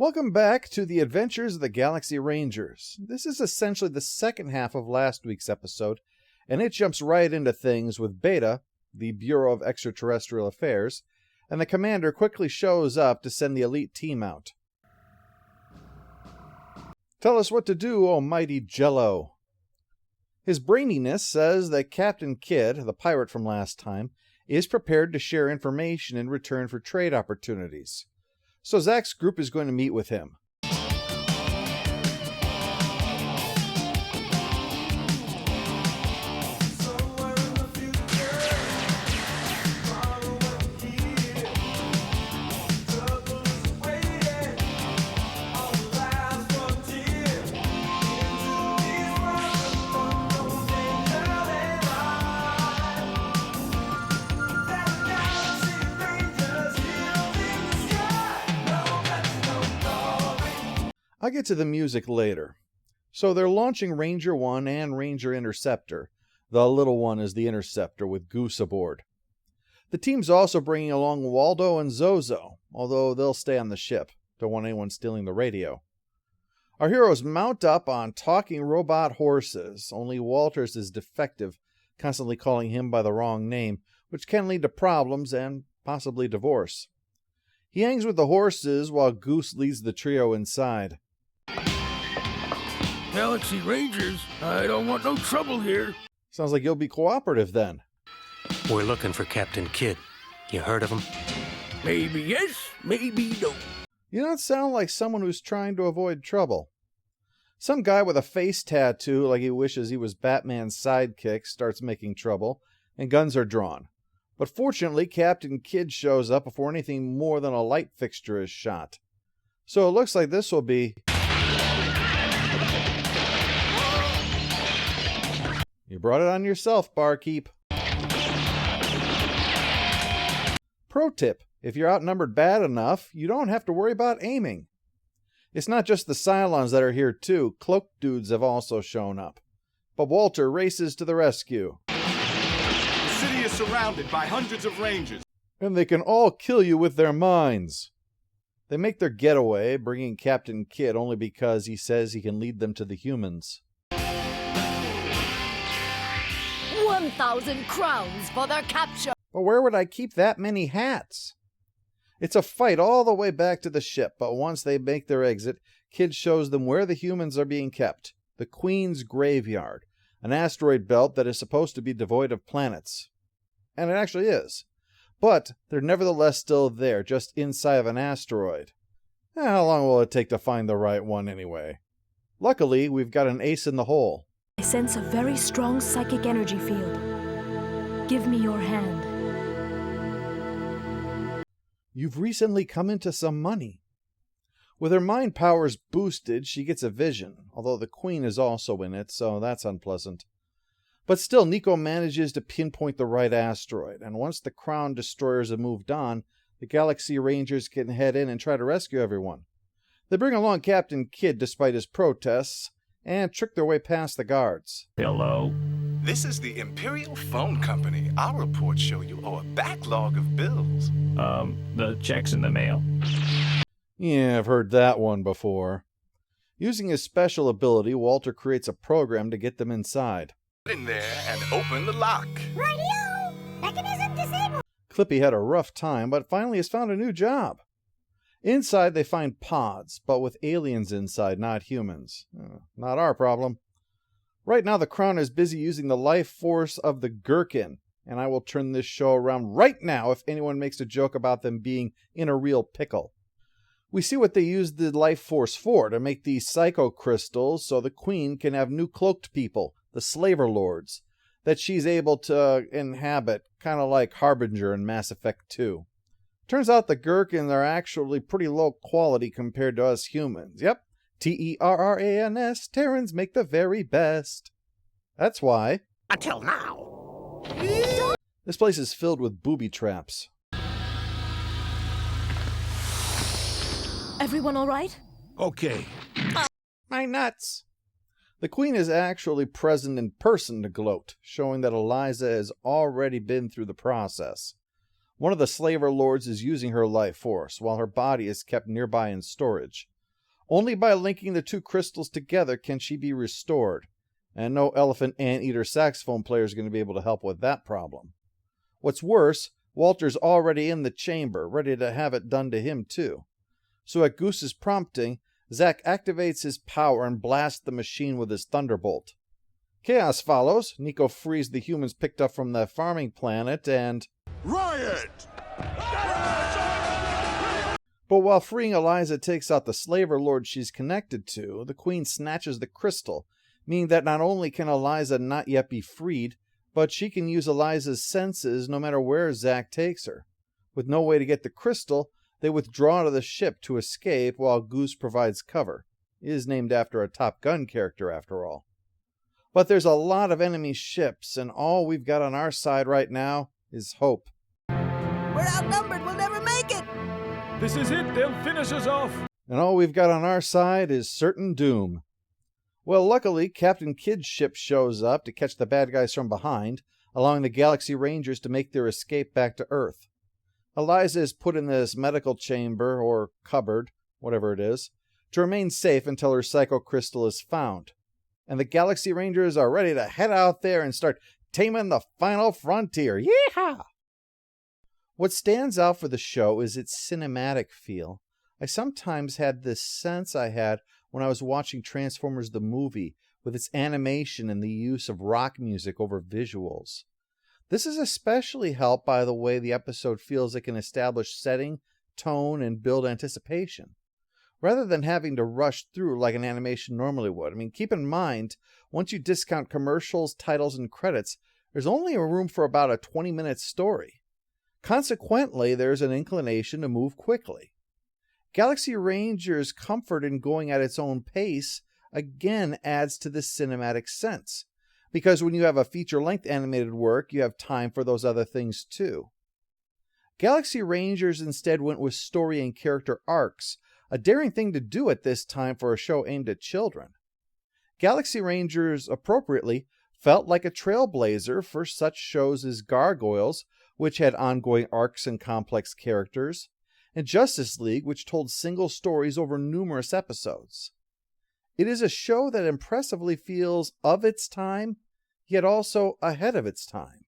Welcome back to the Adventures of the Galaxy Rangers. This is essentially the second half of last week's episode, and it jumps right into things with Beta, the Bureau of Extraterrestrial Affairs, and the commander quickly shows up to send the elite team out. Tell us what to do, almighty Jello. His braininess says that Captain Kidd, the pirate from last time, is prepared to share information in return for trade opportunities. So Zack's group is going to meet with him. I'll get to the music later. So they're launching Ranger 1 and Ranger Interceptor. The little one is the Interceptor with Goose aboard. The team's also bringing along Waldo and Zozo, although they'll stay on the ship. Don't want anyone stealing the radio. Our heroes mount up on talking robot horses, only Walters is defective, constantly calling him by the wrong name, which can lead to problems and possibly divorce. He hangs with the horses while Goose leads the trio inside. Galaxy Rangers, I don't want no trouble here. Sounds like you'll be cooperative then. We're looking for Captain Kidd. You heard of him? Maybe yes, maybe no. You don't sound like someone who's trying to avoid trouble. Some guy with a face tattoo like he wishes he was Batman's sidekick starts making trouble, and guns are drawn. But fortunately, Captain Kidd shows up before anything more than a light fixture is shot. So it looks like this will be... You brought it on yourself, barkeep. Pro tip, if you're outnumbered bad enough, you don't have to worry about aiming. It's not just the Cylons that are here too, cloaked dudes have also shown up. But Walter races to the rescue. The city is surrounded by hundreds of Rangers. And they can all kill you with their minds. They make their getaway, bringing Captain Kidd only because he says he can lead them to the humans. 1,000 crowns for their capture. But where would I keep that many hats? It's a fight all the way back to the ship, but once they make their exit, Kidd shows them where the humans are being kept. The Queen's Graveyard, an asteroid belt that is supposed to be devoid of planets. And it actually is. But they're nevertheless still there, just inside of an asteroid. How long will it take to find the right one anyway? Luckily, we've got an ace in the hole. I sense a very strong psychic energy field. Give me your hand. You've recently come into some money. With her mind powers boosted, she gets a vision, although the Queen is also in it, so that's unpleasant. But still, Nico manages to pinpoint the right asteroid, and once the Crown destroyers have moved on, the Galaxy Rangers can head in and try to rescue everyone. They bring along Captain Kidd despite his protests, and trick their way past the guards. Hello? This is the Imperial Phone Company. Our reports show you owe a backlog of bills. The check's in the mail. Yeah, I've heard that one before. Using his special ability, Walter creates a program to get them inside. Get in there and open the lock. Radio! Mechanism disabled. Clippy had a rough time, but finally has found a new job. Inside, they find pods, but with aliens inside, not humans. Not our problem. Right now, the Crown is busy using the life force of the Gherkin, and I will turn this show around right now if anyone makes a joke about them being in a real pickle. We see what they use the life force for, to make these psycho crystals so the Queen can have new cloaked people, the Slaver Lords, that she's able to inhabit, kind of like Harbinger in Mass Effect 2. Turns out the Gherkins are actually pretty low quality compared to us humans. Yep, Terrans, Terrans make the very best. That's why. Until now. This place is filled with booby traps. Everyone all right? Okay. My nuts! The Queen is actually present in person to gloat, showing that Eliza has already been through the process. One of the slaver lords is using her life force, while her body is kept nearby in storage. Only by linking the two crystals together can she be restored, and no elephant anteater saxophone player is going to be able to help with that problem. What's worse, Walter's already in the chamber, ready to have it done to him too. So at Goose's prompting, Zack activates his power and blasts the machine with his thunderbolt. Chaos follows. Nico frees the humans picked up from the farming planet and... Riot! But while freeing Eliza takes out the slaver lord she's connected to, the Queen snatches the crystal, meaning that not only can Eliza not yet be freed, but she can use Eliza's senses no matter where Zack takes her. With no way to get the crystal, they withdraw to the ship to escape while Goose provides cover. It is named after a Top Gun character, after all. But there's a lot of enemy ships, and all we've got on our side right now is hope. We're outnumbered. We'll never make it. This is it. They'll finish us off. And all we've got on our side is certain doom. Well, luckily, Captain Kidd's ship shows up to catch the bad guys from behind, allowing the Galaxy Rangers to make their escape back to Earth. Eliza is put in this medical chamber, or cupboard, whatever it is, to remain safe until her Psycho Crystal is found. And the Galaxy Rangers are ready to head out there and start taming the final frontier. Yeehaw! What stands out for the show is its cinematic feel. I sometimes had this sense I had when I was watching Transformers the movie, with its animation and the use of rock music over visuals. This is especially helped by the way the episode feels it can establish setting, tone, and build anticipation, rather than having to rush through like an animation normally would. I mean, keep in mind, once you discount commercials, titles, and credits, there's only a room for about a 20-minute story. Consequently, there's an inclination to move quickly. Galaxy Ranger's comfort in going at its own pace again adds to this cinematic sense, because when you have a feature-length animated work, you have time for those other things too. Galaxy Rangers instead went with story and character arcs, a daring thing to do at this time for a show aimed at children. Galaxy Rangers, appropriately, felt like a trailblazer for such shows as Gargoyles, which had ongoing arcs and complex characters, and Justice League, which told single stories over numerous episodes. It is a show that impressively feels of its time, yet also ahead of its time.